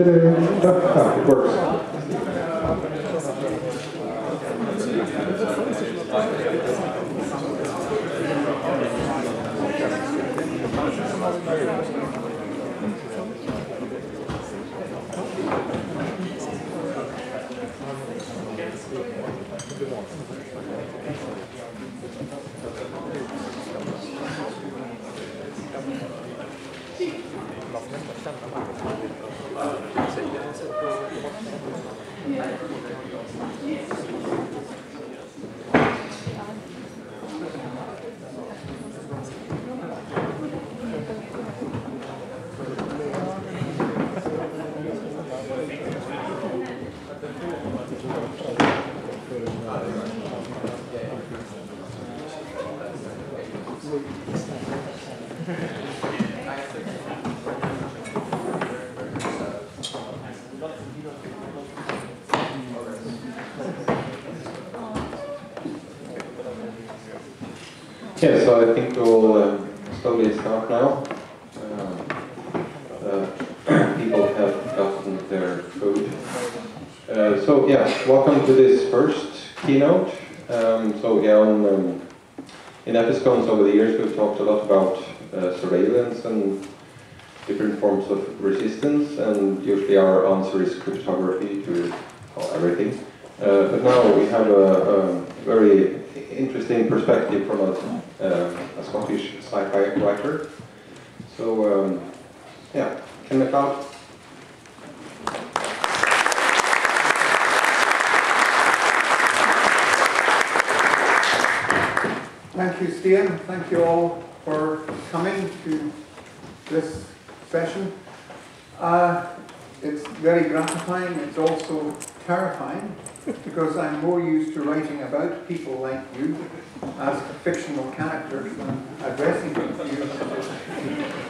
It works. Yeah, so I think we'll slowly start now. People have gotten their food. So yeah, welcome to this first keynote. So yeah, in FSCONS over the years we've talked a lot about surveillance and different forms of resistance, and usually our answer is cryptography to everything. But now we have a very interesting perspective from a Scottish sci-fi writer. So yeah, MacLeod. Thank you, Stian. Thank you all for coming to this session. It's very gratifying. It's also terrifying because I'm more used to writing about people like you as fictional characters than addressing you.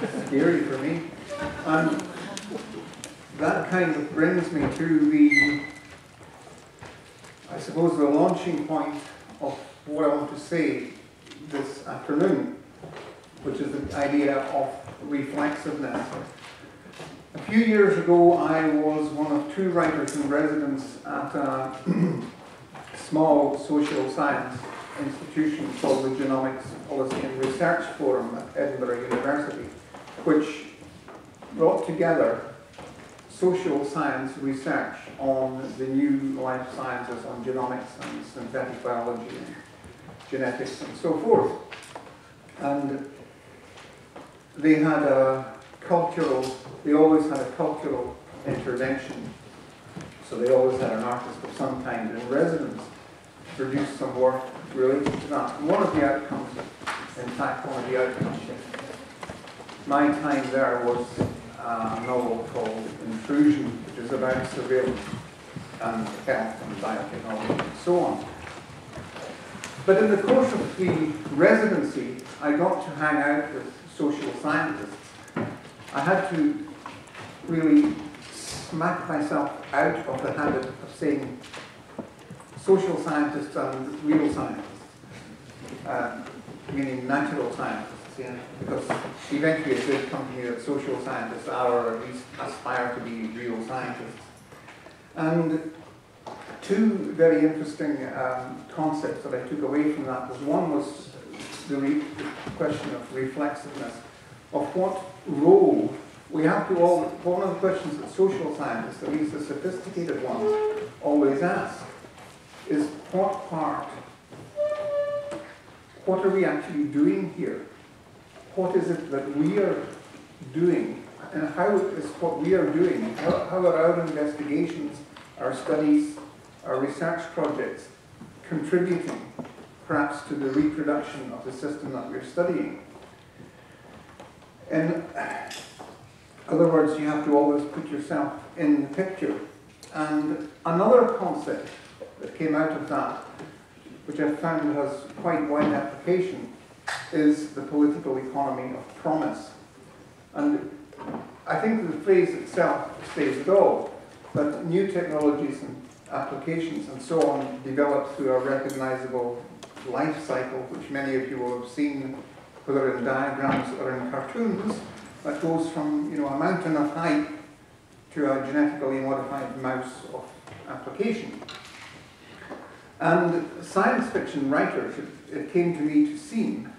It's scary for me. And that kind of brings me to the, I suppose, the launching point of what I want to say this afternoon, which is the idea of reflexiveness. A few years ago, I was one of two writers in residence at a small social science institution called the Genomics Policy and Research Forum at Edinburgh University, which brought together social science research on the new life sciences, on genomics and synthetic biology and genetics and so forth. And they had they always had a cultural intervention. So they always had an artist of some kind in residence to produce some work related to that. And one of the outcomes, in fact, my time there was a novel called Intrusion, which is about surveillance and health and biotechnology and so on. But in the course of the residency, I got to hang out with social scientists. I had to really smack myself out of the habit of saying social scientists and real scientists, meaning natural scientists, yeah? Because eventually it did come to me that social scientists are, or at least aspire to be, real scientists. And two very interesting concepts that I took away from that was, one was the question of reflexiveness, of what role we have to all, one of the questions that social scientists, at least the sophisticated ones, always ask is what are we actually doing here? What is it that we are doing? And how is what we are doing, how are our investigations, our studies, our research projects contributing perhaps to the reproduction of the system that we're studying? In other words, you have to always put yourself in the picture. And another concept that came out of that, which I found has quite wide application, is the political economy of promise. And I think the phrase itself says it all, that new technologies and applications and so on develop through a recognizable life cycle, which many of you will have seen, whether in diagrams or in cartoons, that goes from, a mountain of height to a genetically modified mouse of application. And science fiction writers, it came to me to seem,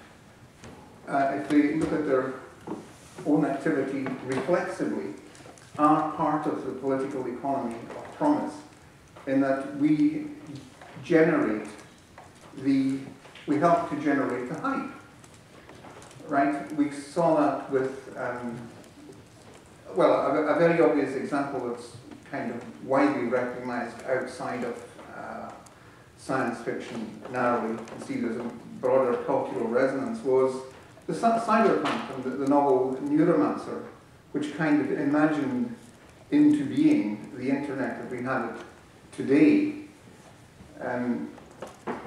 if they look at their own activity reflexively, are part of the political economy of promise, in that we help to generate the hype. Right? We saw that with, a very obvious example that's kind of widely recognized outside of science fiction narrowly conceived as a broader cultural resonance was the cyberpunk and the novel Neuromancer, which kind of imagined into being the internet that we have today.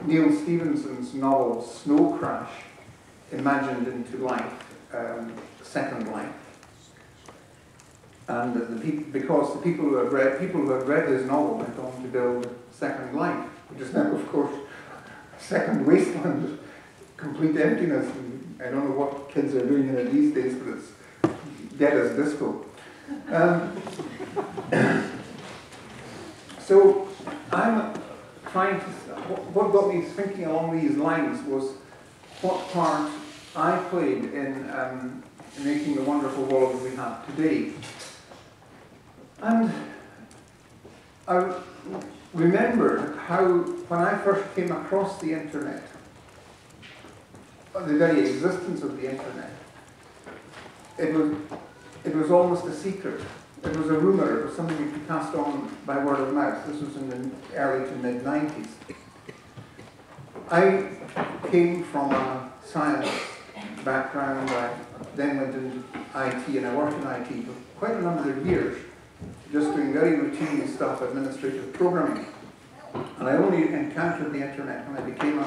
Neil Stephenson's novel Snow Crash imagined into life, Second Life. And because the people who had read this novel went on to build Second Life, which is now, of course, Second Wasteland, complete emptiness. And I don't know what kids are doing in it these days, but it's dead as disco. So I'm trying to, what got me thinking along these lines was what part I played in making the wonderful world that we have today. And I remembered how, when I first came across the internet, the very existence of the internet, it was almost a secret. It was a rumor. It was something you could pass on by word of mouth. This was in the early to mid-90s. I came from a science background. I then went into IT, and I worked in IT for quite a number of years, just doing very routine stuff, administrative programming. And I only encountered the internet when I became a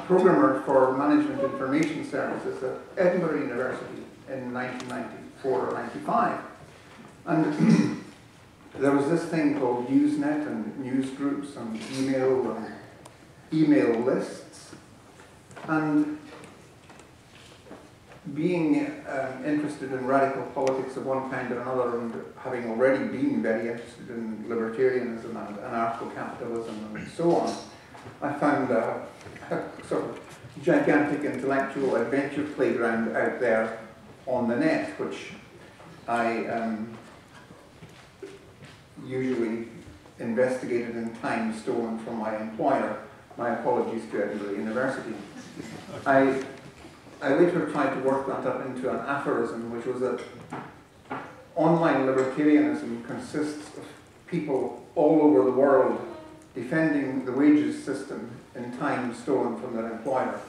programmer for management information services at Edinburgh University in 1994 or 95. And there was this thing called Usenet and news groups and email lists. And being interested in radical politics of one kind or another, and having already been very interested in libertarianism and anarcho-capitalism and so on, I found a sort of gigantic intellectual adventure playground out there on the net, which I usually investigated in time stolen from my employer. My apologies to Edinburgh University. I later tried to work that up into an aphorism, which was that online libertarianism consists of people all over the world defending the wages system in time stolen from their employer.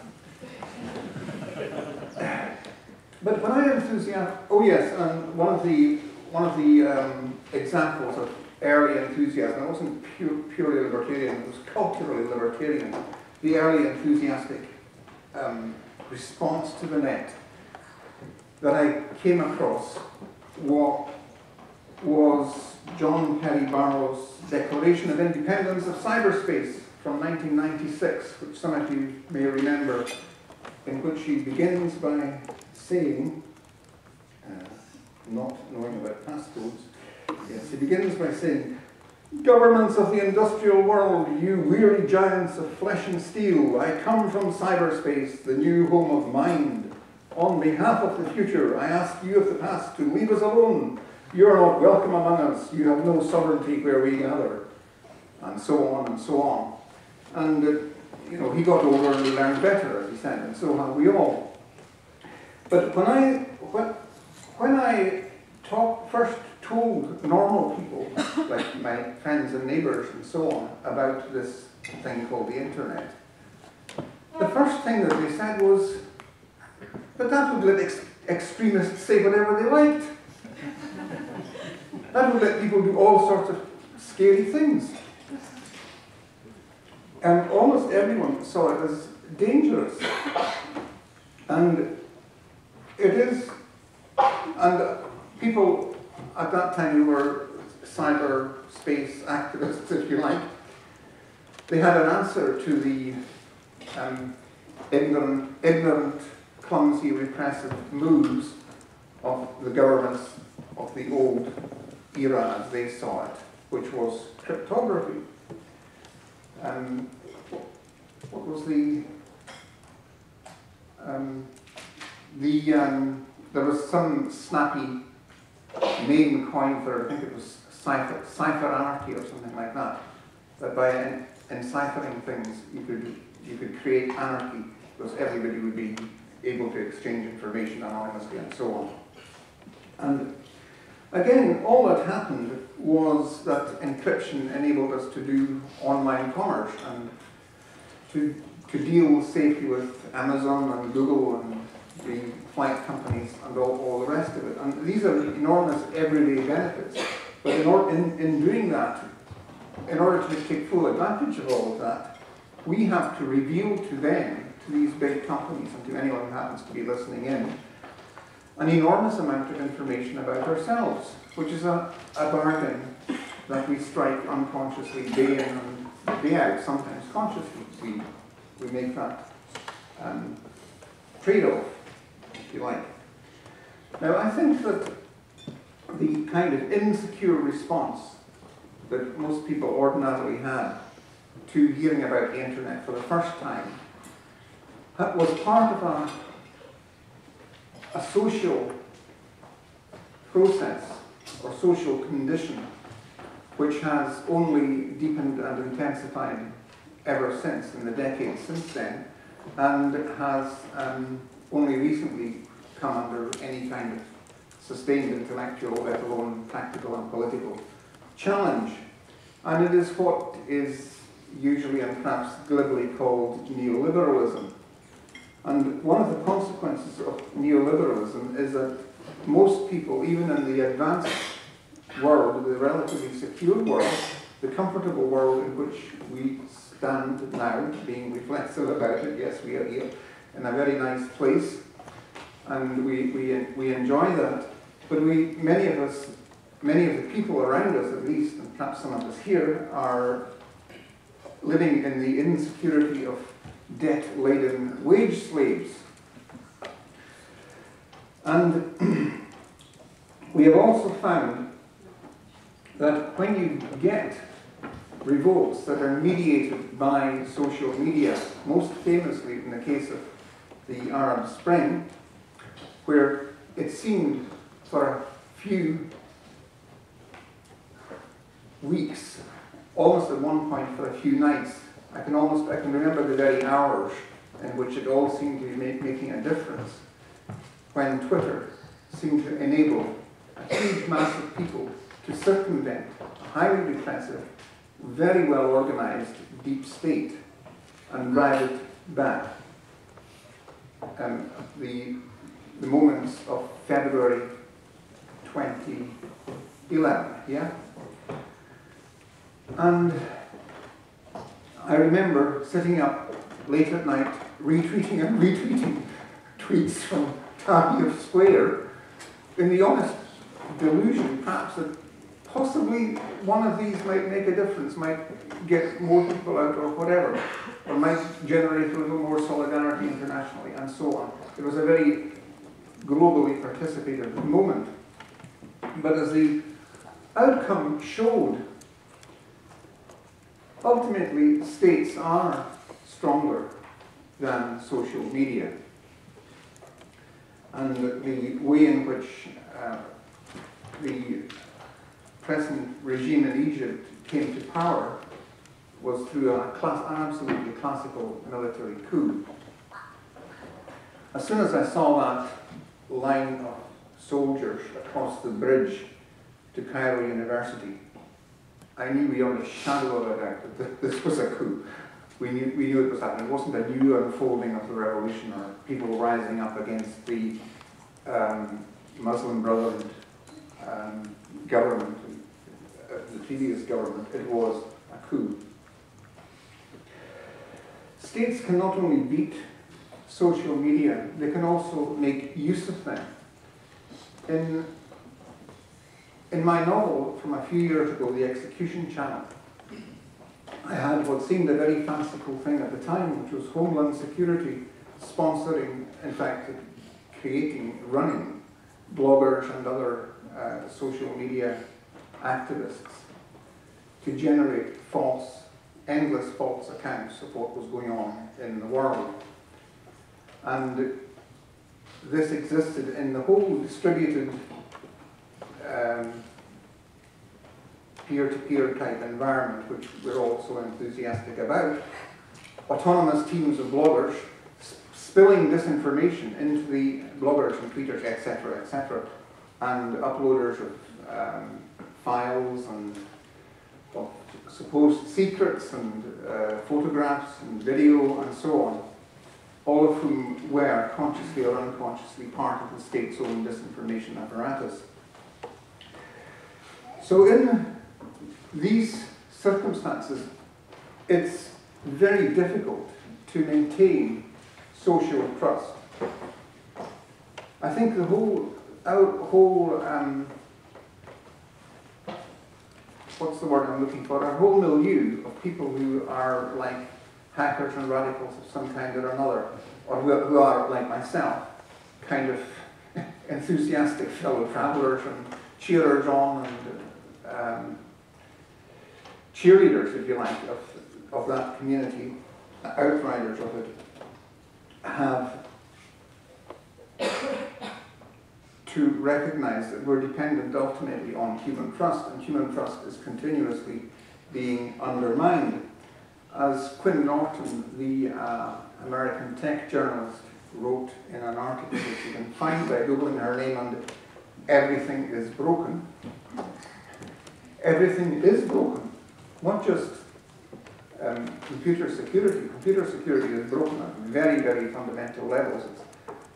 But when I and one of the examples of early enthusiasm, it wasn't purely libertarian, it was culturally libertarian, the early enthusiastic response to the net that I came across was John Perry Barlow's Declaration of Independence of Cyberspace from 1996, which some of you may remember, in which he begins by saying, not knowing about passcodes, yes, he begins by saying, "Governments of the industrial world, you weary giants of flesh and steel, I come from cyberspace, the new home of mind. On behalf of the future, I ask you of the past to leave us alone. You are not welcome among us. You have no sovereignty where we gather." And so on and so on. And, he got older and he learned better, as he said, and so have we all. But when I first told normal people, like my friends and neighbors and so on, about this thing called the internet, the first thing that they said was, but that would let extremists say whatever they liked. That would let people do all sorts of scary things. And almost everyone saw it as dangerous. And it is And people at that time who were cyberspace activists, if you like, they had an answer to the ignorant, clumsy, repressive moves of the governments of the old era as they saw it, which was cryptography. What was there was some snappy name coined for, I think it was cipherarchy or something like that. That by enciphering things, you could create anarchy, because everybody would be able to exchange information anonymously and so on. And again, all that happened was that encryption enabled us to do online commerce and to deal safely with Amazon and Google and the flight companies and all the rest of it. And these are enormous everyday benefits. But in doing that, in order to take full advantage of all of that, we have to reveal to them, to these big companies and to anyone who happens to be listening in, an enormous amount of information about ourselves, which is a bargain that we strike unconsciously day in and day out, sometimes consciously. We make that trade-off, if you like. Now, I think that the kind of insecure response that most people ordinarily had to hearing about the internet for the first time was part of a social process or social condition which has only deepened and intensified ever since, in the decades since then, and has only recently come under any kind of sustained intellectual, let alone practical and political challenge. And it is what is usually and perhaps glibly called neoliberalism. And one of the consequences of neoliberalism is that most people, even in the advanced world, the relatively secure world, the comfortable world in which we stand now, being reflexive about it, yes, we are here in a very nice place, and we enjoy that. But many of the people around us at least, and perhaps some of us here, are living in the insecurity of debt-laden wage slaves. And we have also found that when you get revolts that are mediated by social media, most famously in the case of the Arab Spring, where it seemed for a few weeks, almost at one point for a few nights, I can remember the very hours in which it all seemed to be making a difference, when Twitter seemed to enable a huge mass of people to circumvent a highly repressive, very well organized deep state and drive it back. The moments of February 2011, yeah? And I remember sitting up late at night, retweeting and retweeting tweets from Tahrir Square in the honest delusion, perhaps, that possibly one of these might make a difference, might get more people out or whatever, or might generate a little more solidarity internationally, and so on. It was a very globally participative moment. But as the outcome showed, ultimately states are stronger than social media. And the way in which the present regime in Egypt came to power was through an absolutely classical military coup. As soon as I saw that line of soldiers across the bridge to Cairo University, I knew beyond a shadow of a doubt that this was a coup. We knew it was happening. It wasn't a new unfolding of the revolution or people rising up against the Muslim Brotherhood government, the previous government. It was a coup. States can not only beat social media, they can also make use of them. In my novel from a few years ago, The Execution Channel, I had what seemed a very fanciful thing at the time, which was Homeland Security sponsoring, in fact, running bloggers and other social media activists to generate endless false accounts of what was going on in the world. And this existed in the whole distributed peer-to-peer type environment, which we're all so enthusiastic about. Autonomous teams of bloggers spilling disinformation into the bloggers and tweeters, etc., and uploaders of files and of supposed secrets and photographs and video and so on, all of whom were consciously or unconsciously part of the state's own disinformation apparatus. So in these circumstances, it's very difficult to maintain social trust. I think the what's the word I'm looking for? Our whole milieu of people who are like hackers and radicals of some kind or another, or who are, like myself, kind of enthusiastic fellow travelers and cheerers on and cheerleaders, if you like, of that community, outriders of it, have to recognize that we're dependent ultimately on human trust, and human trust is continuously being undermined. As Quinn Norton, the American tech journalist, wrote in an article that you can find by Googling her name under "Everything is Broken." Everything is broken, not just computer security. Computer security is broken at very, very fundamental levels. It's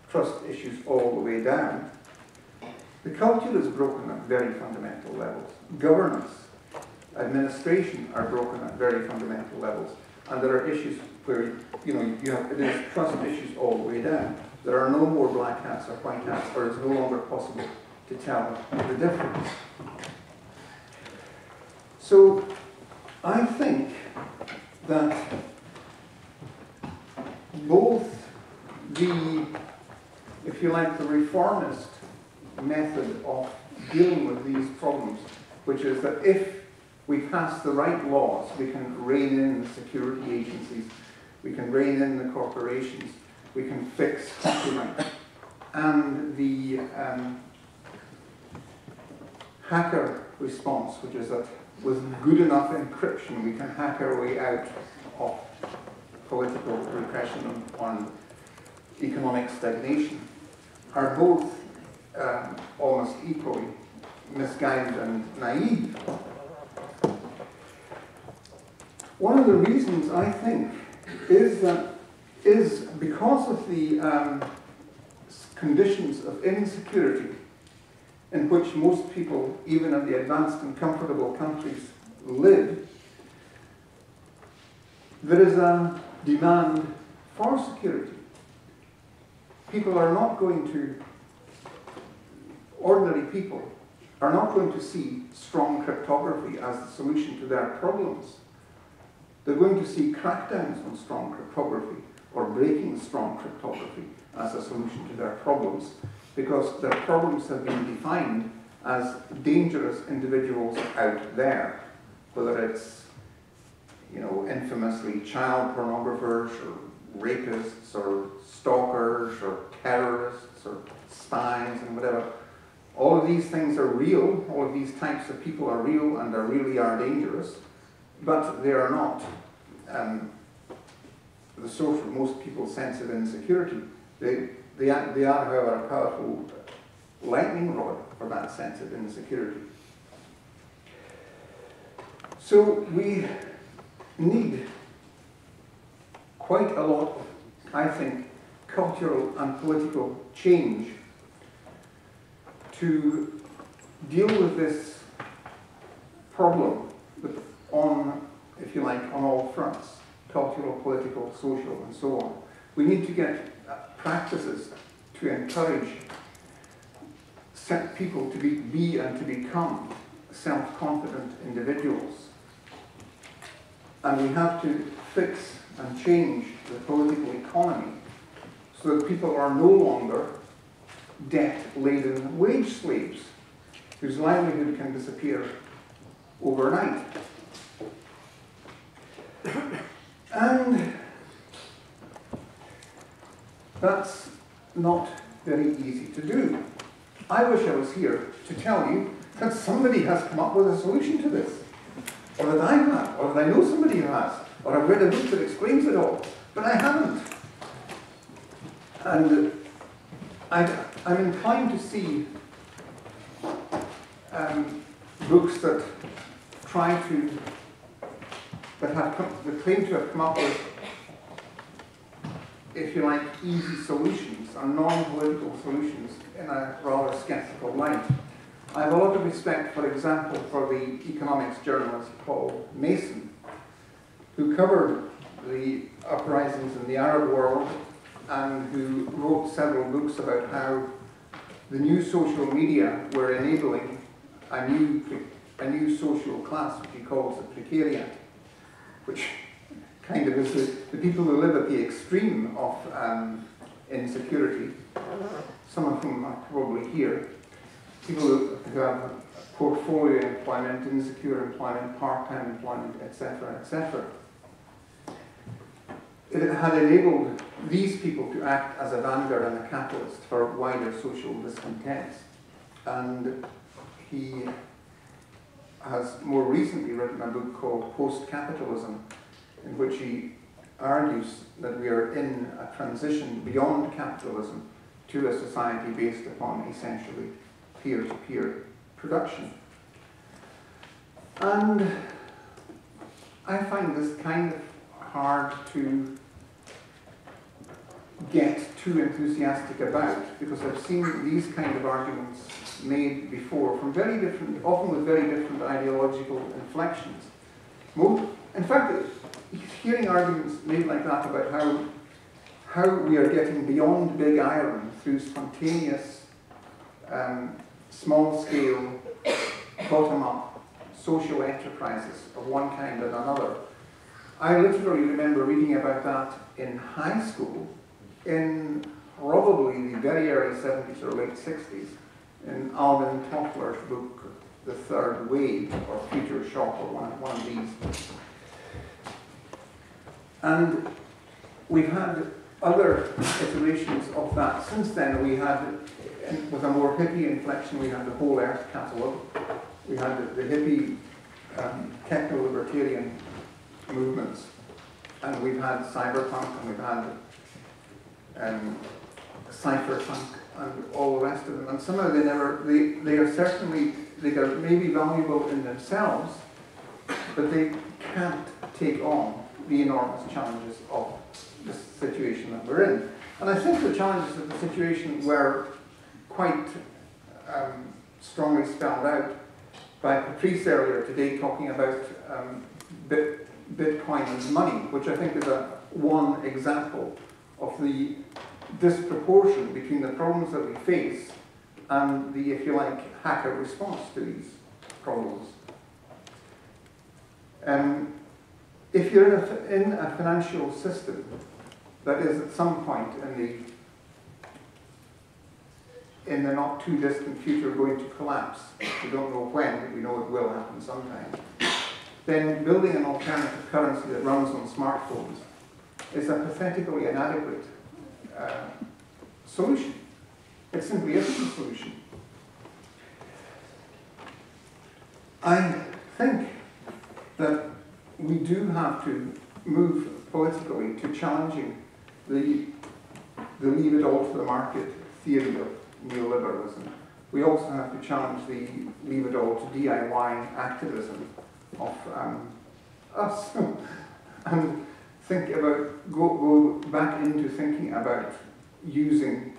trust issues all the way down. The culture is broken at very fundamental levels. Governance, administration are broken at very fundamental levels. And there are issues where, it is trust issues all the way down. There are no more black hats or white hats, or it's no longer possible to tell the difference. So I think that both the, if you like, the reformist method of dealing with these problems, which is that if we pass the right laws, we can rein in the security agencies, we can rein in the corporations, we can fix copyright, and the hacker response, which is that with good enough encryption, we can hack our way out of political repression and economic stagnation, are both almost equally misguided and naive. One of the reasons, I think, is because of the conditions of insecurity in which most people, even in the advanced and comfortable countries, live, there is a demand for security. People are not going to, ordinary people are not going to see strong cryptography as the solution to their problems. They're going to see crackdowns on strong cryptography or breaking strong cryptography as a solution to their problems, because their problems have been defined as dangerous individuals out there, whether it's, infamously child pornographers or rapists or stalkers or terrorists or spies and whatever. All of these things are real, all of these types of people are real and really are dangerous, but they are not the source of most people's sense of insecurity. They are, however, a powerful lightning rod for that sense of insecurity. So we need quite a lot of, I think, cultural and political change to deal with this problem on, if you like, on all fronts, cultural, political, social, and so on. We need to get practices to encourage set people to be and to become self-confident individuals. And we have to fix and change the political economy so that people are no longer debt-laden wage slaves whose livelihood can disappear overnight. And that's not very easy to do. I wish I was here to tell you that somebody has come up with a solution to this, or that I have, or that I know somebody who has, or I've read a book that explains it all, but I haven't. And I'm inclined to see books that that claim to have come up with, if you like, easy solutions and non-political solutions in a rather sceptical light. I have a lot of respect, for example, for the economics journalist Paul Mason, who covered the uprisings in the Arab world and who wrote several books about how the new social media were enabling a new social class, which he calls the precariat, which kind of is the people who live at the extreme of insecurity, some of whom are probably here, people who have portfolio employment, insecure employment, part-time employment, etc., etc. It had enabled these people to act as a vanguard and a catalyst for wider social discontents. And he has more recently written a book called Post-Capitalism, in which he argues that we are in a transition beyond capitalism to a society based upon essentially peer-to-peer production. And I find this kind of hard to get too enthusiastic about, because I've seen these kind of arguments made before from very different, often with very different ideological inflections. In fact, hearing arguments made like that about how we are getting beyond big iron through spontaneous, small-scale, bottom-up social enterprises of one kind and another. I literally remember reading about that in high school, in probably the very early 70s or late 60s, in Alvin Toffler's book, The Third Wave, or Future Shock, or one of these. And we've had other iterations of that. Since then, we had, with a more hippie inflection, we had the Whole Earth Catalogue. We had the hippie techno-libertarian movements. And we've had cyberpunk, and we've had cypherpunk, and all the rest of them. And somehow they are certainly, they are maybe valuable in themselves, but they can't take on the enormous challenges of the situation that we're in. And I think the challenges of the situation were quite strongly spelled out by Patrice earlier today, talking about Bitcoin as money, which I think is one example of the disproportion between the problems that we face and the, if you like, hacker response to these problems. If you're in a financial system that is at some point in the not too distant future going to collapse, we don't know when, but we know it will happen sometime, then building an alternative currency that runs on smartphones is a pathetically inadequate solution. It simply isn't a solution. I think that we do have to move politically to challenging the leave it all to the market theory of neoliberalism. We also have to challenge the leave it all to DIY activism of us and think about, go back into thinking about using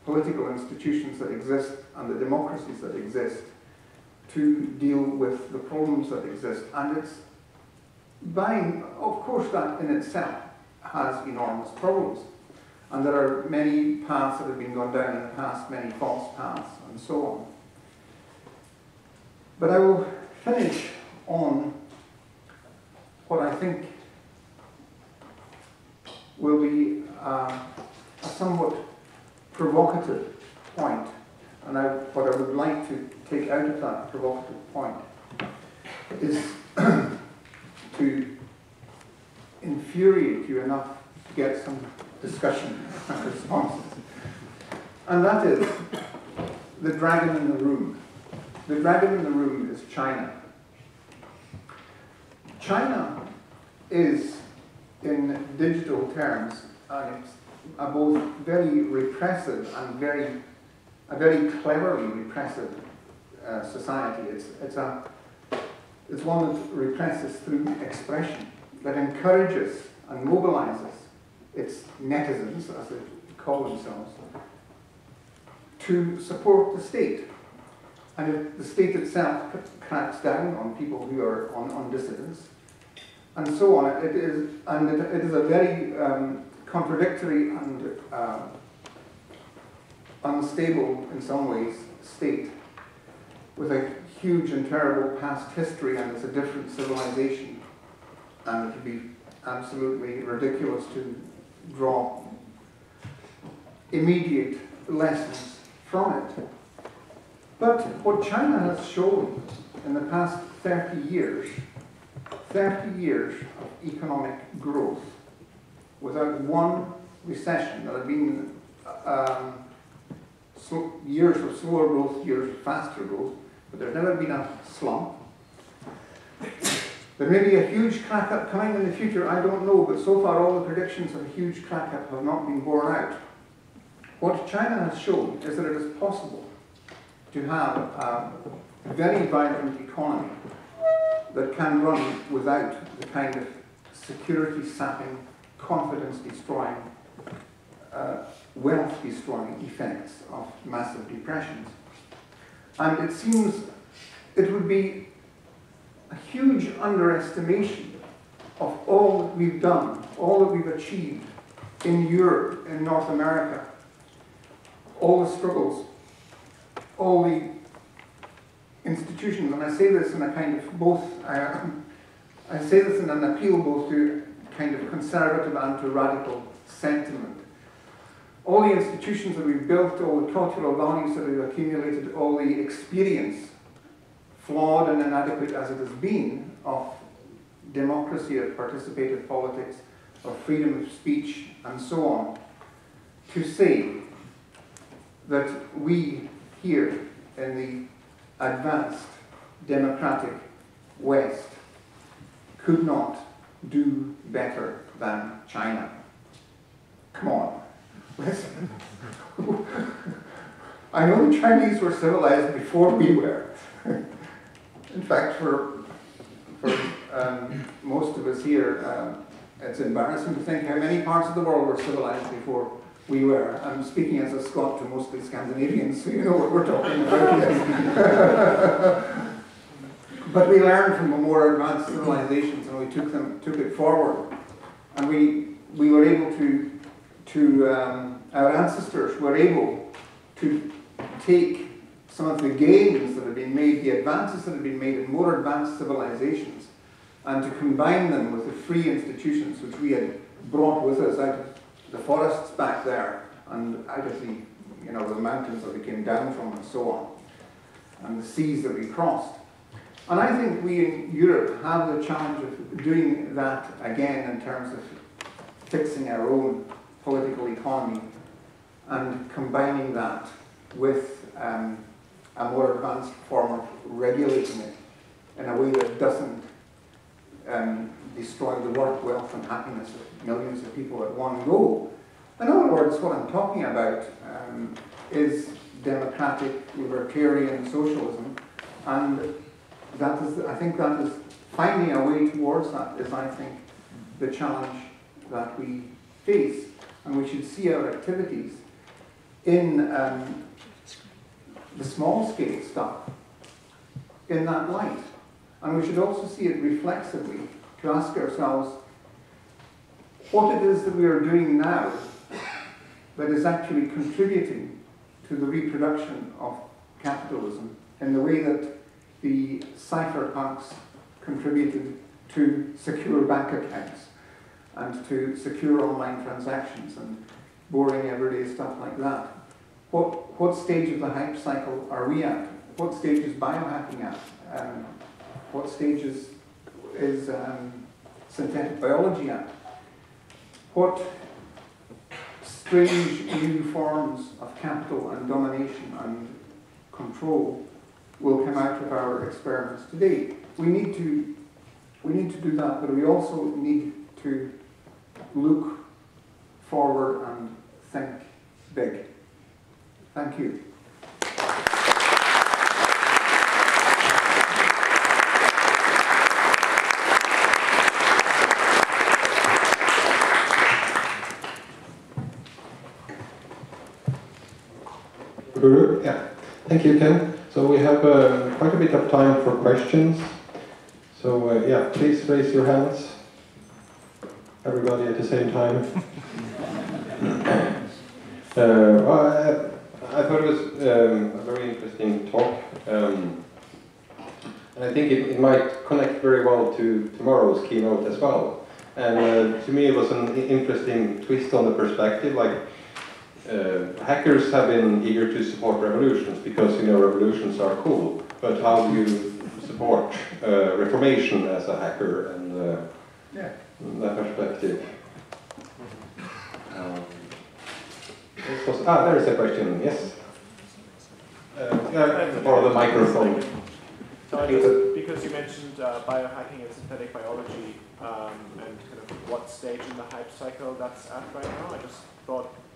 political institutions that exist and the democracies that exist to deal with the problems that exist. And it's of course that in itself has enormous problems. And there are many paths that have been gone down in the past, many false paths, and so on. But I will finish on what I think will be a somewhat provocative point, and what I would like to take out of that provocative point is to infuriate you enough to get some discussion and responses. And that is the dragon in the room. The dragon in the room is China. China is, in digital terms, it's a both very repressive and a very cleverly repressive society. It's one that represses through expression, that encourages and mobilizes its netizens, as they call themselves, to support the state. And if the state itself cracks down on people who are on dissidents, and so on, it is a very contradictory and unstable, in some ways, state, with a huge and terrible past history, and it's a different civilization. And it would be absolutely ridiculous to draw immediate lessons from it. But what China has shown in the past 30 years of economic growth, without one recession, there have been years of slower growth, years of faster growth, but there's never been a slump. There may be a huge crack-up coming in the future, I don't know, but so far all the predictions of a huge crack-up have not been borne out. What China has shown is that it is possible to have a very vibrant economy that can run without the kind of security-sapping, confidence-destroying, wealth-destroying effects of massive depressions. And it seems it would be a huge underestimation of all that we've done, all that we've achieved in Europe, in North America, all the struggles, all the institutions, and I say this in a kind of both, I say this in an appeal both to kind of conservative and to radical sentiment. All the institutions that we've built, all the cultural values that we've accumulated, all the experience, flawed and inadequate as it has been, of democracy, of participative politics, of freedom of speech, and so on, to say that we here in the advanced democratic West could not do better than China. Come on, listen. I know the Chinese were civilized before we were. In fact, for most of us here, it's embarrassing to think how many parts of the world were civilized before we were. I'm speaking as a Scot to mostly Scandinavians, so you know what we're talking about here. But we learned from the more advanced civilizations, and we took it forward. And we were able our ancestors were able to take some of the gains that have been made, the advances that have been made in more advanced civilizations, and to combine them with the free institutions which we had brought with us out of the forests back there, and out of the, the mountains that we came down from, and so on, and the seas that we crossed. And I think we in Europe have the challenge of doing that again in terms of fixing our own political economy and combining that with a more advanced form of regulating it in a way that doesn't destroy the work, wealth and happiness of millions of people at one go. In other words, what I'm talking about is democratic, libertarian socialism, and that is, I think that is finding a way towards that is, I think, the challenge that we face. And we should see our activities in the small-scale stuff in that light. And we should also see it reflexively to ask ourselves what it is that we are doing now that is actually contributing to the reproduction of capitalism in the way that the cypherpunks contributed to secure bank accounts and to secure online transactions and boring everyday stuff like that. What stage of the hype cycle are we at? What stage is biohacking at? What stage is synthetic biology at? What strange new forms of capital and domination and control will come out of our experiments today? We need to do that, but we also need to look forward and think big. Thank you. Yeah, thank you, Ken. So we have quite a bit of time for questions. So yeah, please raise your hands. Everybody at the same time. I thought it was a very interesting talk. And I think it might connect very well to tomorrow's keynote as well. And to me it was an interesting twist on the perspective. Like, hackers have been eager to support revolutions because, you know, revolutions are cool. But how do you support reformation as a hacker and that perspective? There is a question, yes? For the microphone. So because you mentioned biohacking and synthetic biology and kind of what stage in the hype cycle that's at right now, I just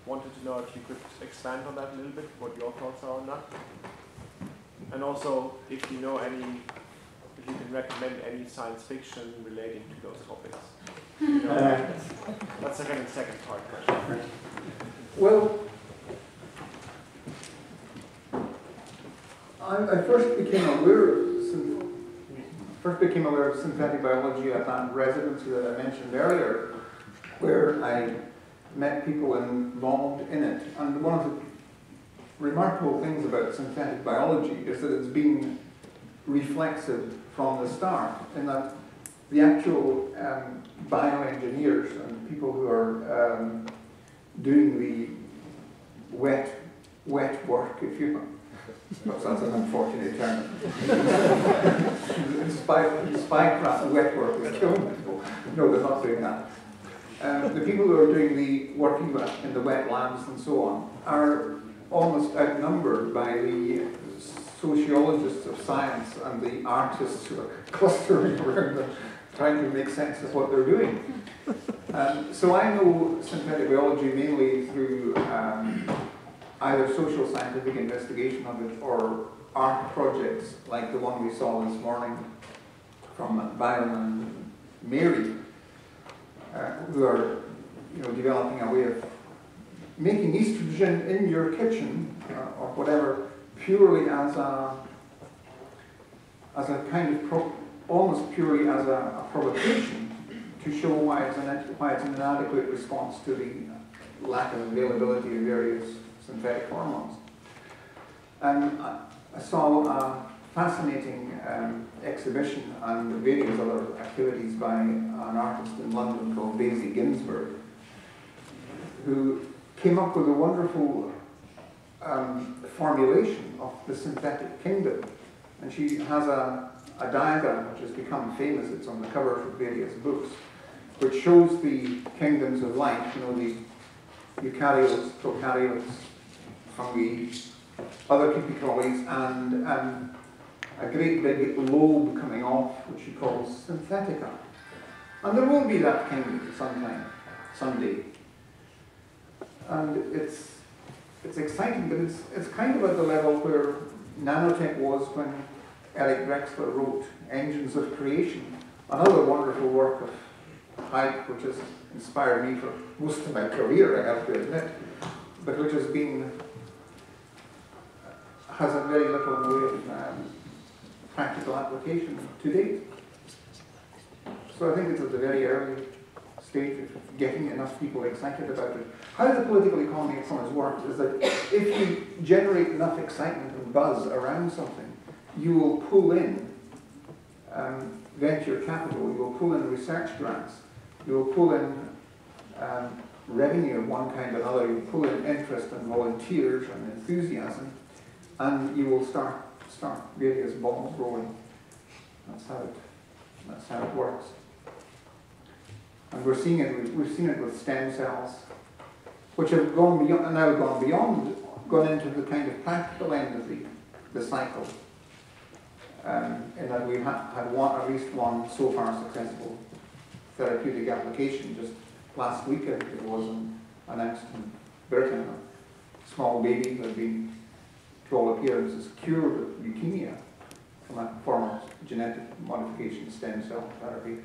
wanted to know if you could expand on that a little bit, what your thoughts are on that. And also, if you know if you can recommend any science fiction relating to those topics. That's the kind of second part question. Well, I first became aware of synthetic biology at that residency that I mentioned earlier, where I met people involved in it. And one of the remarkable things about synthetic biology is that it's been reflexive from the start, in that the actual bioengineers and people who are doing the wet work, if you will. Perhaps that's an unfortunate term. Spycraft wet work is killing people. No, they're not doing that. The people who are doing the working in the wet labs and so on are almost outnumbered by the sociologists of science and the artists who are clustering around them, trying to make sense of what they're doing. So I know synthetic biology mainly through either social scientific investigation of it or art projects like the one we saw this morning from Byron and Mary, who are, you know, developing a way of making estrogen in your kitchen or whatever purely as a kind of almost purely as a provocation to show why it's an inadequate response to the lack of availability of various synthetic hormones. And I saw a fascinating exhibition and various other activities by an artist in London called Daisy Ginsberg, who came up with a wonderful formulation of the synthetic kingdom. And she has a diagram which has become famous. It's on the cover of various books, which shows the kingdoms of life, you know, the eukaryotes, prokaryotes, fungi, other Cupicoles, and a great big lobe coming off, which she calls synthetica. And there will be that kingdom sometime, someday. And it's exciting, but it's kind of at the level where nanotech was when Eric Drexler wrote Engines of Creation, another wonderful work of hype which has inspired me for most of my career, I have to admit, but which has a very little way of practical application to date. So I think it's at the very early stage. state of getting enough people excited about it. How the political economy of FSCONS works is that if you generate enough excitement and buzz around something, you will pull in venture capital, you will pull in research grants, you will pull in revenue of one kind or another, you will pull in interest and volunteers and enthusiasm, and you will start various balls rolling. That's how it works. And we've seen it with stem cells, which have gone into the kind of practical end of the cycle. In that we've had at least one so far successful therapeutic application. Just last week, I think it was announced in Britain, a small baby that had been, to all appearances, cured of leukemia from a form of genetic modification stem cell therapy.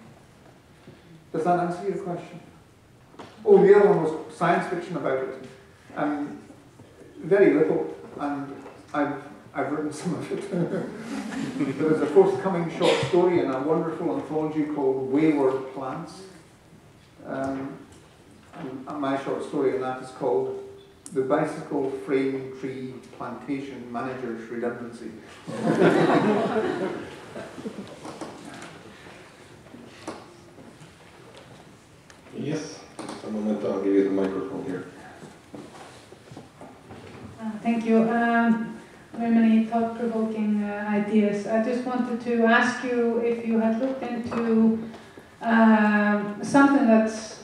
Does that answer your question? Oh, the other one was science fiction about it. Very little, and I've written some of it. There is a forthcoming short story in a wonderful anthology called Wayward Plants. And my short story on that is called The Bicycle Frame Tree Plantation Manager's Redundancy. Yes, just a moment, I'll give you the microphone here. Thank you. Very many thought-provoking ideas. I just wanted to ask you if you had looked into something that's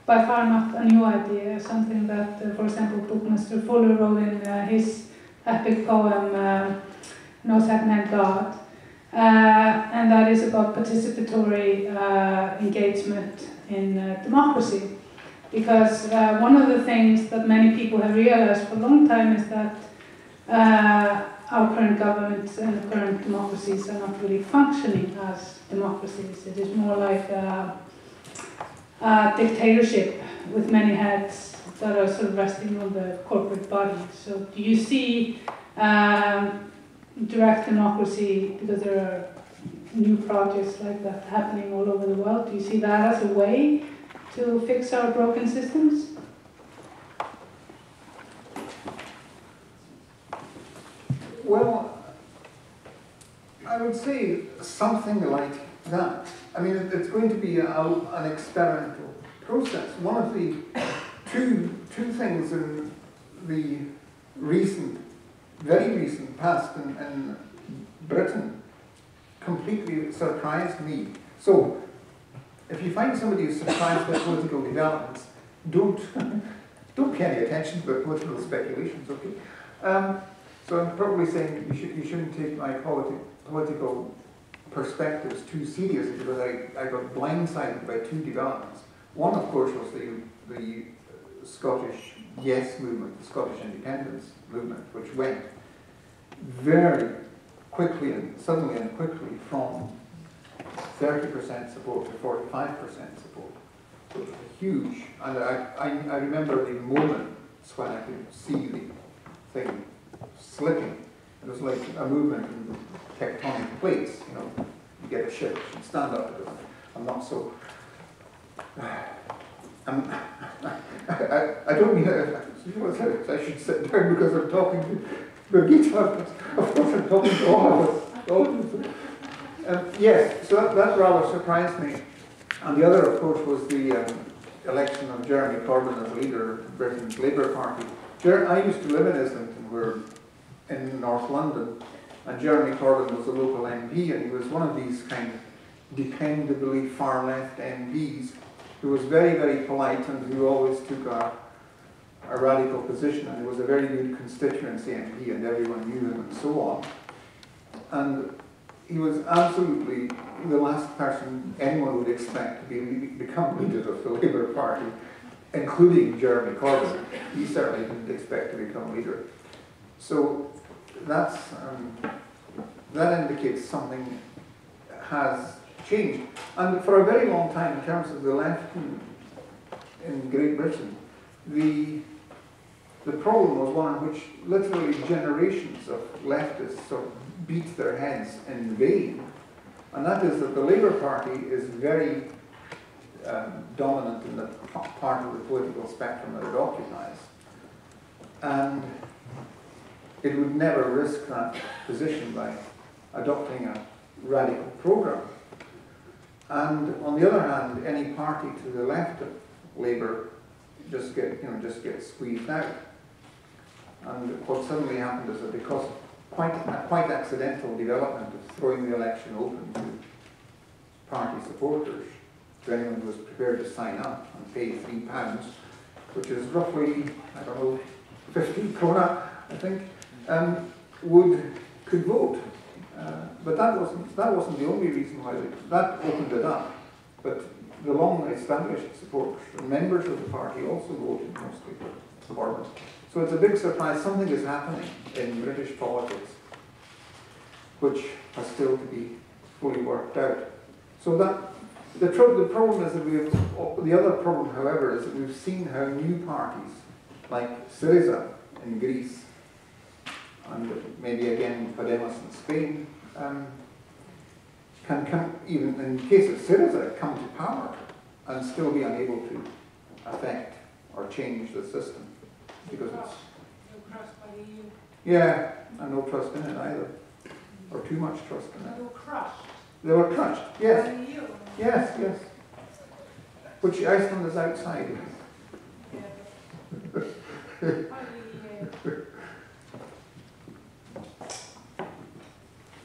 by far not a new idea, something that, for example, Buckminster Fuller wrote in his epic poem, No Second-Hand God, and that is about participatory engagement in democracy. Because one of the things that many people have realized for a long time is that our current governments and the current democracies are not really functioning as democracies. It is more like a dictatorship with many heads that are sort of resting on the corporate body. So do you see direct democracy, because there are new projects like that happening all over the world, do you see that as a way to fix our broken systems? Well, I would say something like that. I mean, it's going to be an experimental process. One of the two things in the very recent past in Britain completely surprised me. So, if you find somebody who's surprised by political developments, don't pay any attention to their political speculations, okay? So I'm probably saying you shouldn't take my political perspectives too seriously, because I got blindsided by two developments. One, of course, was the Scottish Yes movement, the Scottish independence movement, which went very quickly and suddenly and quickly from 30% support to 45% support. So it was huge. And I remember the moments when I could see the thing slipping. It was like a movement in tectonic plates, you know. You get a shift and stand up. I'm not so... I don't mean I should sit down because I'm talking to Birgitta, but of course I'm talking to all of us. Yes, so that rather surprised me. And the other, of course, was the election of Jeremy Corbyn as leader of Britain's Labour Party. I used to live in Islington, we're in North London, and Jeremy Corbyn was a local MP, and he was one of these kind of dependably far-left MPs who was very, very polite and who always took a radical position, and he was a very good constituency MP, and everyone knew him and so on. And he was absolutely the last person anyone would expect to become leader of the Labour Party, including Jeremy Corbyn. He certainly didn't expect to become leader. So that indicates something has changed. And for a very long time, in terms of the left in Great Britain, the problem was one in which literally generations of leftists sort of beat their heads in vain. And that is that the Labour Party is very dominant in the part of the political spectrum that it occupies. And it would never risk that position by adopting a radical program. And on the other hand, any party to the left of Labour just gets squeezed out. And what suddenly happened is that because of a quite accidental development of throwing the election open to party supporters, to anyone who was prepared to sign up and pay £3, which is roughly, I don't know, 15 krona, I think, could vote. But that wasn't the only reason why that opened it up. But the long-established supporters, members of the party, also voted mostly for it. So it's a big surprise. Something is happening in British politics, which has still to be fully worked out. So the problem is that the other problem, however, is that we've seen how new parties like Syriza in Greece and maybe again Podemos in Spain can come, even in the case of Syriza, come to power and still be unable to affect or change the system because it's No trust by the EU. Yeah, and no trust in it either, or too much trust in it. They were crushed. They were crushed, yes. By the EU. Yes, yes. Which Iceland is outside. Yeah. By the EU.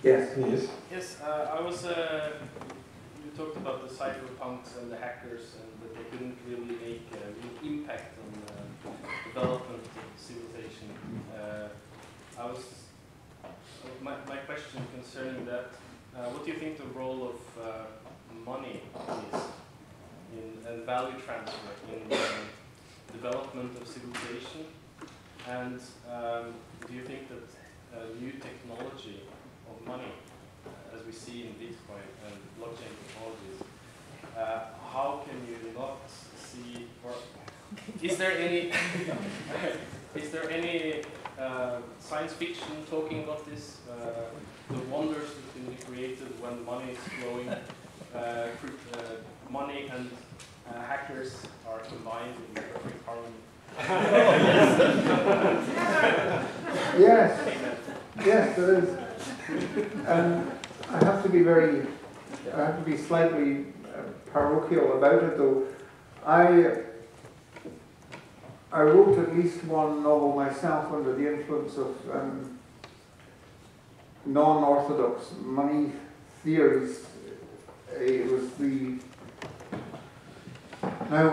Yes. Yes. Yes, I was. You talked about the cyberpunks and the hackers, and that they couldn't really make an impact on development of civilization. My question concerning that: what do you think the role of money is in value transfer in development of civilization? And do you think that new technology of money, as we see in Bitcoin and blockchain technologies, how can you not see, or is there any science fiction talking about this, the wonders that can be created when money is flowing, money and hackers are combined in perfect harmony? Yes. Amen. Yes, there is. I have to be slightly parochial about it, though. I wrote at least one novel myself under the influence of non-orthodox money theories. It was now,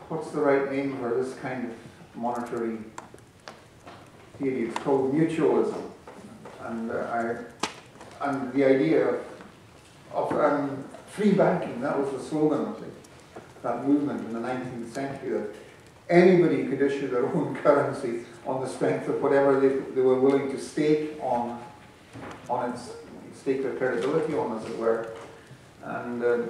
what's the right name for this kind of monetary theory? It's called mutualism. And the idea of free banking, that was the slogan of that movement in the 19th century, that anybody could issue their own currency on the strength of whatever they were willing to stake stake their credibility on, as it were. And that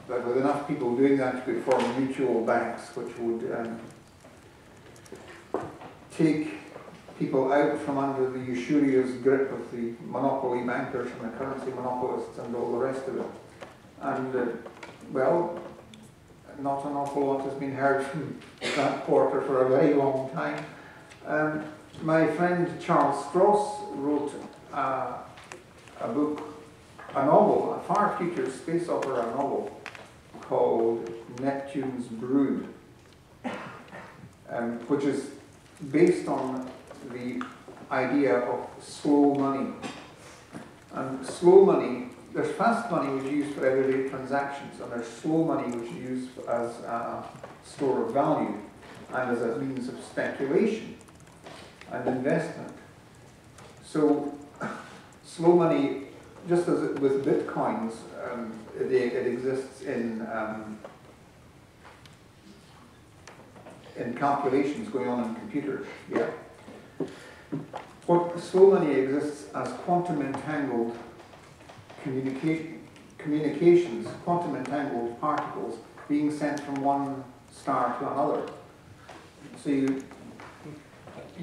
with enough people doing that, you could form mutual banks, which would take people out from under the usurious grip of the monopoly bankers and the currency monopolists and all the rest of it. And, well, not an awful lot has been heard from that quarter for a very long time. My friend Charles Stross wrote a book, a novel, a far future space opera novel called Neptune's Brood, which is based on the idea of slow money. And slow money, there's fast money which is used for everyday transactions, and there's slow money which is used as a store of value and as a means of speculation and investment. So slow money, just as with bitcoins, it exists in calculations going on in computers. Yeah. What slow money exists as quantum entangled communications, quantum entangled particles being sent from one star to another. So you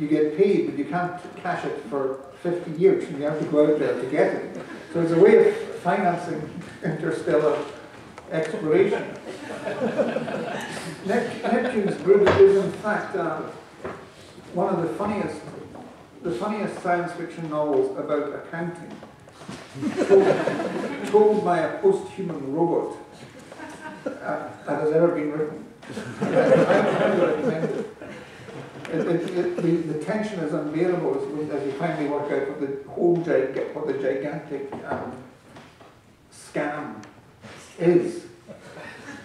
get paid, but you can't cash it for 50 years, and you have to go out there to get it. So it's a way of financing interstellar exploration. Neptune's group is in fact one of the funniest science fiction novels about accounting, told by a post-human robot that has ever been written. I highly recommend it. The tension is unbearable as you finally work out what the gigantic scam is.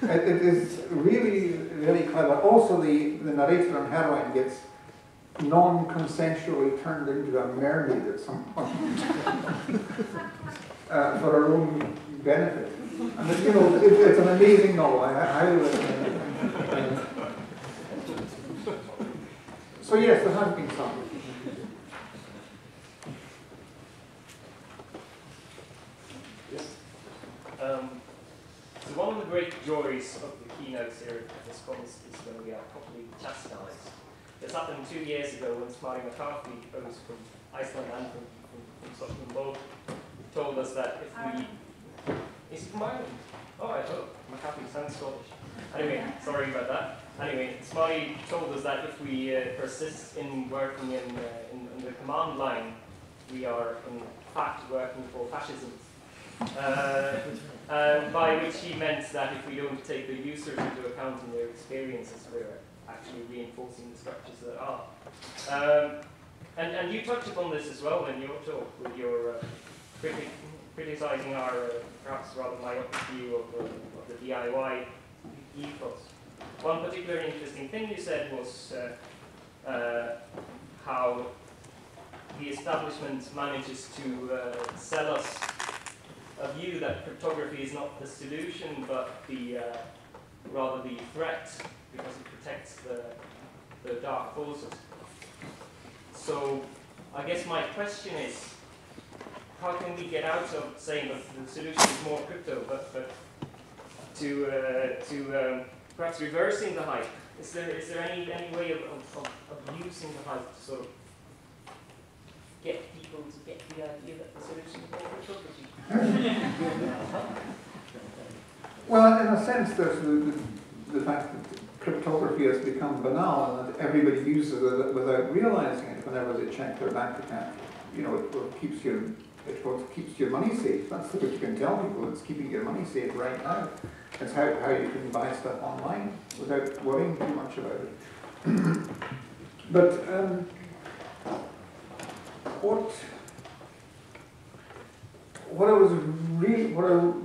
It is really, really clever. Also, the narrator and heroine gets non-consensually turned into a mermaid at some point for her own benefit. And it's an amazing novel. I highly recommend it. So yes, there has been some. Yes. So one of the great joys of the keynotes here at FSCONS is when we are properly chastised. This happened 2 years ago when Smarty McCarthy, both from Iceland and from Scotland, both told us that if we... Is he from Ireland? Oh, I thought McCarthy sounds Scottish. Anyway, sorry about that. Anyway, Smarty told us that if we persist in working in the command line, we are in fact working for fascism. By which he meant that if we don't take the users into account in their experiences, we're actually reinforcing the structures that are. And you touched upon this as well in your talk with your criticizing our perhaps rather myopic view of the DIY ethos. One particular interesting thing you said was how the establishment manages to sell us a view that cryptography is not the solution, but rather the threat, because it protects the dark forces. So I guess my question is, how can we get out of saying that the solution is more crypto, but to perhaps reversing the hype? Is there any way of using the hype to sort of get people to get the idea that the solution is more cryptography? Well, in a sense, there's the fact that cryptography has become banal and that everybody uses it without realizing it whenever they check their bank account. It keeps your money safe. That's what you can tell people. It's keeping your money safe right now. It's how you can buy stuff online without worrying too much about it. But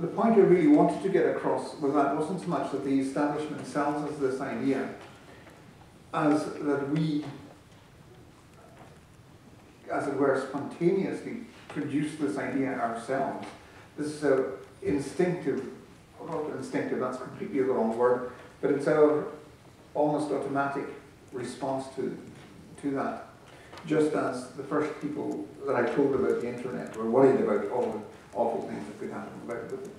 the point I really wanted to get across with that wasn't so much that the establishment sells us this idea, as that we, as it were, spontaneously produce this idea ourselves. This is instinctive, not instinctive, that's completely the wrong word, but it's our almost automatic response to that. Just as the first people that I told about the internet were worried about all the awful things that could happen with it.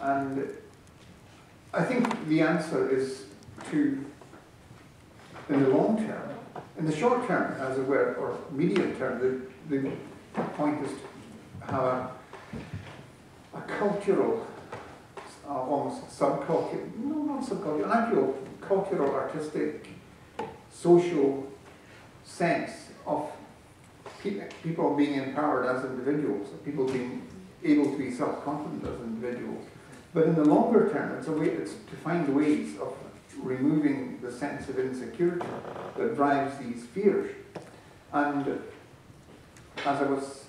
And I think the answer is to, in the long term, in the short term, as it were, or medium term, the point is to have a cultural, almost subcultural, no, not subcultural, an actual cultural, artistic, social sense of people being empowered as individuals, people being able to be self-confident as individuals. But in the longer term, it's to find ways of removing the sense of insecurity that drives these fears. And as I was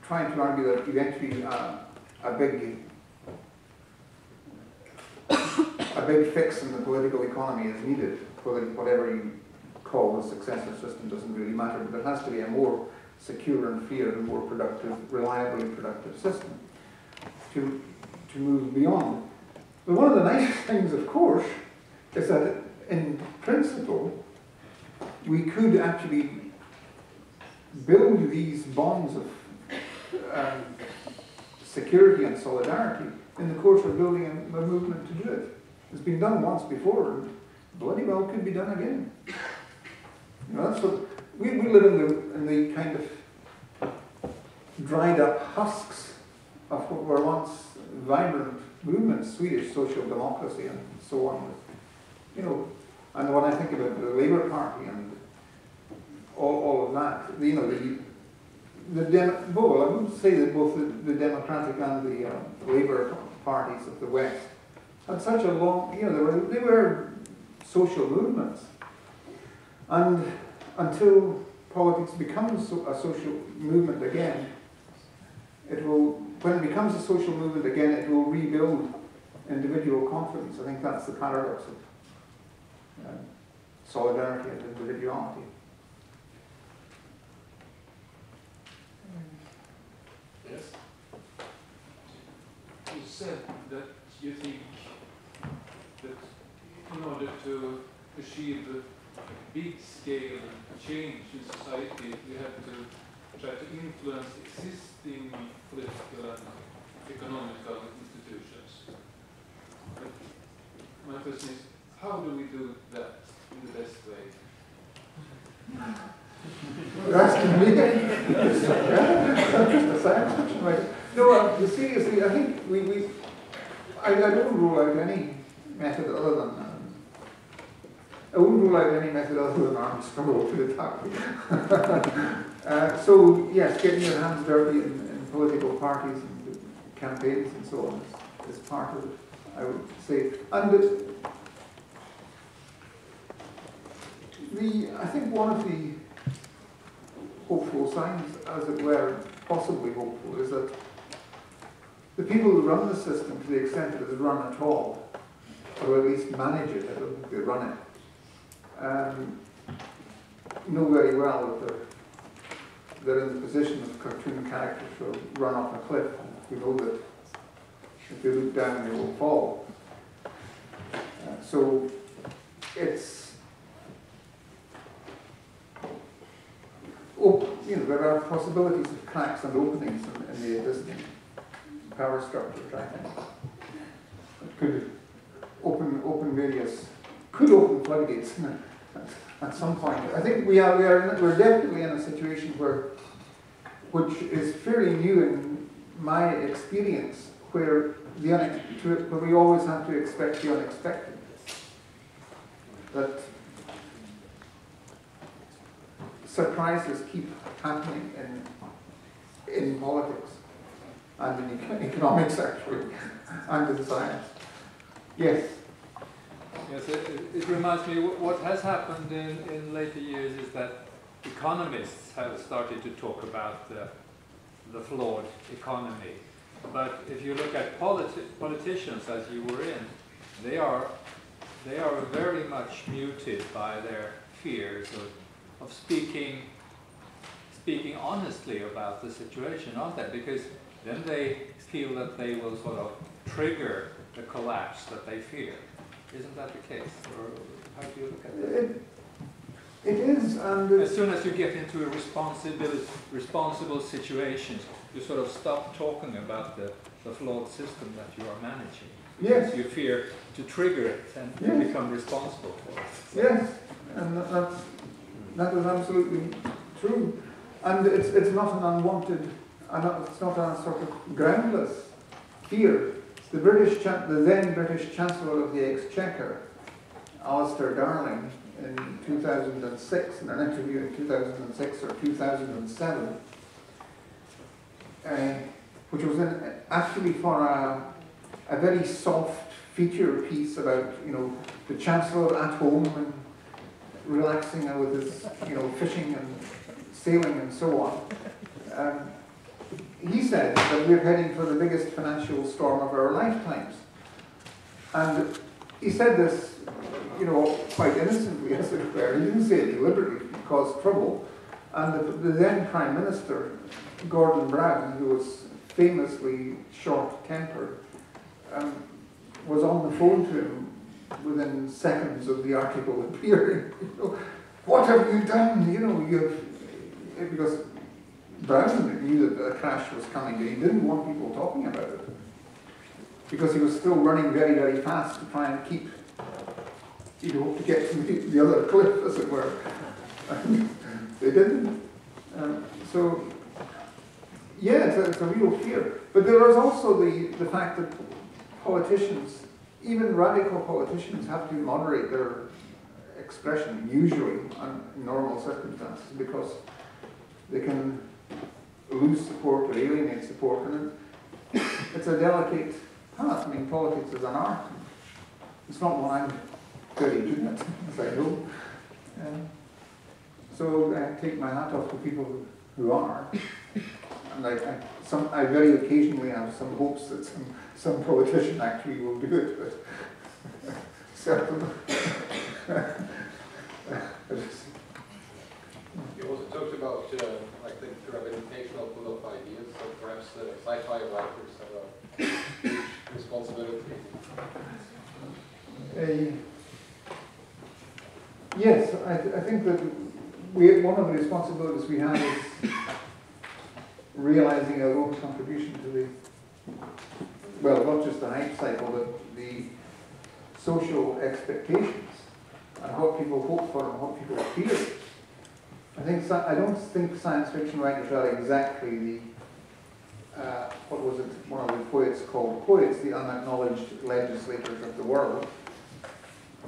trying to argue that eventually a big fix in the political economy is needed, whatever you call the successor system doesn't really matter, but there has to be a more secure and freer and more productive, reliably productive system to move beyond. But one of the nice things, of course, is that in principle, we could actually build these bonds of security and solidarity in the course of building a movement to do it. It's been done once before, and bloody well could be done again. That's what we live in the kind of dried up husks of what were once vibrant movements, Swedish social democracy and so on. You know, and when I think about the Labour Party and all of that, you know, well, I would say that both the Democratic and the Labour parties of the West had such a long, you know, they were social movements. And until politics becomes a social movement again, it will, when it becomes a social movement again, it will rebuild individual confidence. I think that's the paradox of solidarity and individuality. Yes? You said that you think that in order to achieve a big-scale change in society, we have to try to influence existing political and economical institutions. But my question is, how do we do that in the best way? You're asking me? That's a science fiction, right? No, seriously, I think I don't rule out any method other than I wouldn't rule out any method other than armed struggle, put it that way. So, yes, getting your hands dirty in political parties and campaigns and so on is part of it, I would say. And I think one of the hopeful signs, as it were, possibly hopeful, is that the people who run the system, to the extent that it's run at all, or at least manage it, I don't think they run it, know very well that they're in the position of cartoon characters who will run off a cliff, and who know that if they look down they will fall. So it's, you know, there are possibilities of cracks and openings in the existing power structure, I think. It could open various, could open floodgates at some point. I think we're definitely in a situation which is fairly new in my experience, where we always have to expect the unexpected. That surprises keep happening in politics and in economics, actually, and in science. Yes. Yes, it reminds me, what has happened in later years is that economists have started to talk about the flawed economy. But if you look at politicians, as you were in, they are very much muted by their fears of speaking honestly about the situation, aren't they? Because then they feel that they will sort of trigger the collapse that they fear. Isn't that the case? Or how do you look at that? It is, and as soon as you get into responsible situations, you sort of stop talking about the flawed system that you are managing. Yes. You fear to trigger it and Yes. become responsible for it. yes, and that is absolutely true. And it's not an unwanted, it's not a sort of groundless fear. The then British Chancellor of the Exchequer, Alistair Darling, in 2006, in an interview in 2006 or 2007, which was actually for a very soft feature piece about, you know, the Chancellor at home and relaxing with his, you know, fishing and sailing and so on. He said that we're heading for the biggest financial storm of our lifetimes. And he said this, you know, quite innocently, as it were. He didn't say it deliberately to cause trouble. And the then Prime Minister, Gordon Brown, who was famously short-tempered, was on the phone to him within seconds of the article appearing. You know, what have you done? You know, because Brown knew that a crash was coming, and he didn't want people talking about it, because he was still running very, very fast to try and keep, you know, to get to the other cliff, as it were. And they didn't. So, yeah, it's a real fear. But there is also the fact that politicians, even radical politicians, have to moderate their expression, usually, in normal circumstances, because they can lose support or alienate support, and it's a delicate path. I mean, politics is an art. It's not one I'm very good at, as I know. So I take my hat off to people who are, and I very occasionally have some hopes that some politician actually will do it, but so. You also talked about like the gravitational pull of ideas, so perhaps sci-fi writers have a huge responsibility. Yes, I think that one of the responsibilities we have is realizing our own contribution to the, well, not just the hype cycle, but the social expectations and what people hope for and what people fear. I don't think science fiction writers are exactly the, what was it, one of the poets called poets, the unacknowledged legislators of the world.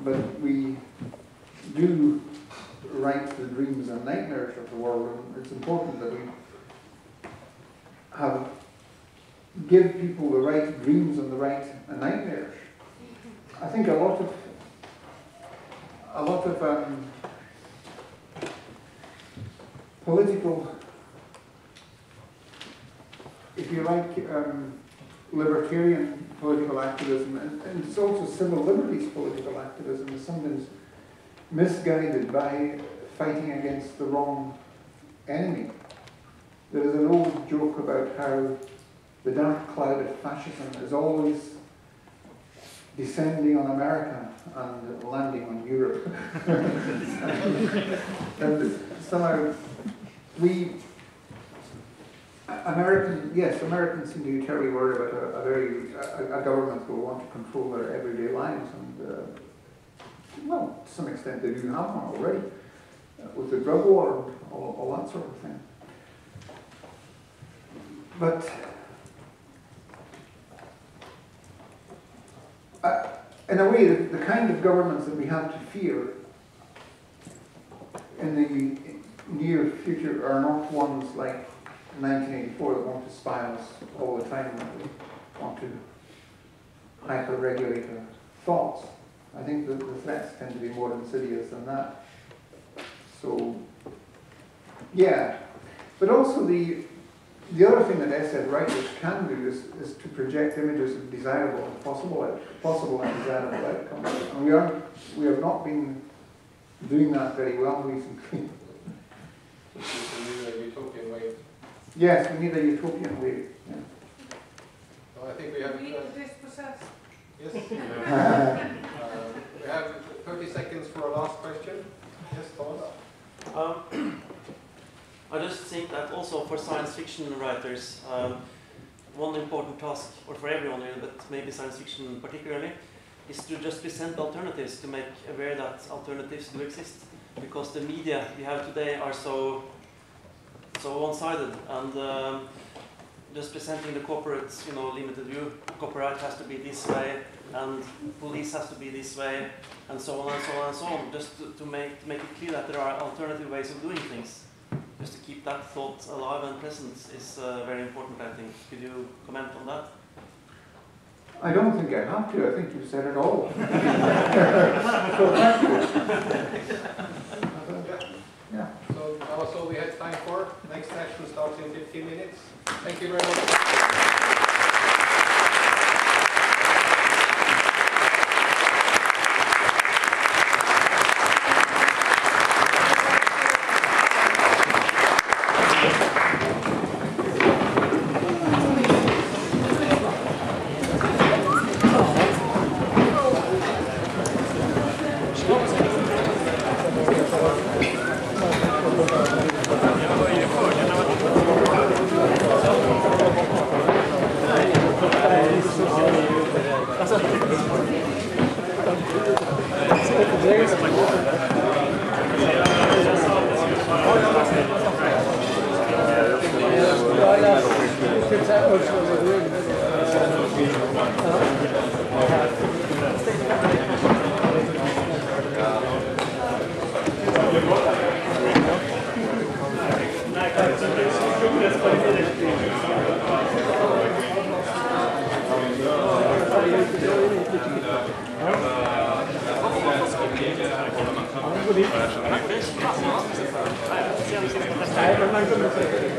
But we do write the dreams and nightmares of the world, and it's important that we give people the right dreams and the right nightmares. I think a lot of political, if you like, libertarian political activism, and it's also civil liberties political activism, is sometimes misguided by fighting against the wrong enemy. There is an old joke about how the dark cloud of fascism is always descending on America and landing on Europe. And somehow Americans seem to be terribly worried about a government who will want to control their everyday lives, and well, to some extent they do have one already, with the drug war and all that sort of thing. But in a way, the kind of governments that we have to fear in the near future are not ones like 1984 that want to spy on us all the time, that we want to hyper-regulate our thoughts. I think that the threats tend to be more insidious than that. So, yeah. But also the other thing that SF writers can do is to project images of desirable and possible and desirable outcomes. And we have not been doing that very well recently. We need a utopian wave. Yes, we need a utopian wave. Yeah. So I think we have. Dispossessed. Yes. We have 30 seconds for a last question. Yes, Thomas. I just think that also for science fiction writers, one important task, or for everyone really, but maybe science fiction particularly, is to just present alternatives, to make aware that alternatives do exist. Because the media we have today are so one-sided, and just presenting the corporate, limited view. Copyright has to be this way, and police has to be this way, and so on and so on and so on. Just to make it clear that there are alternative ways of doing things. Just to keep that thought alive and present is very important, I think. Could you comment on that? I don't think I have to. I think you said it all. So thank you. Yeah. So that was all we had time for. Next session starts in 15 minutes. Thank you very much. Takk for det.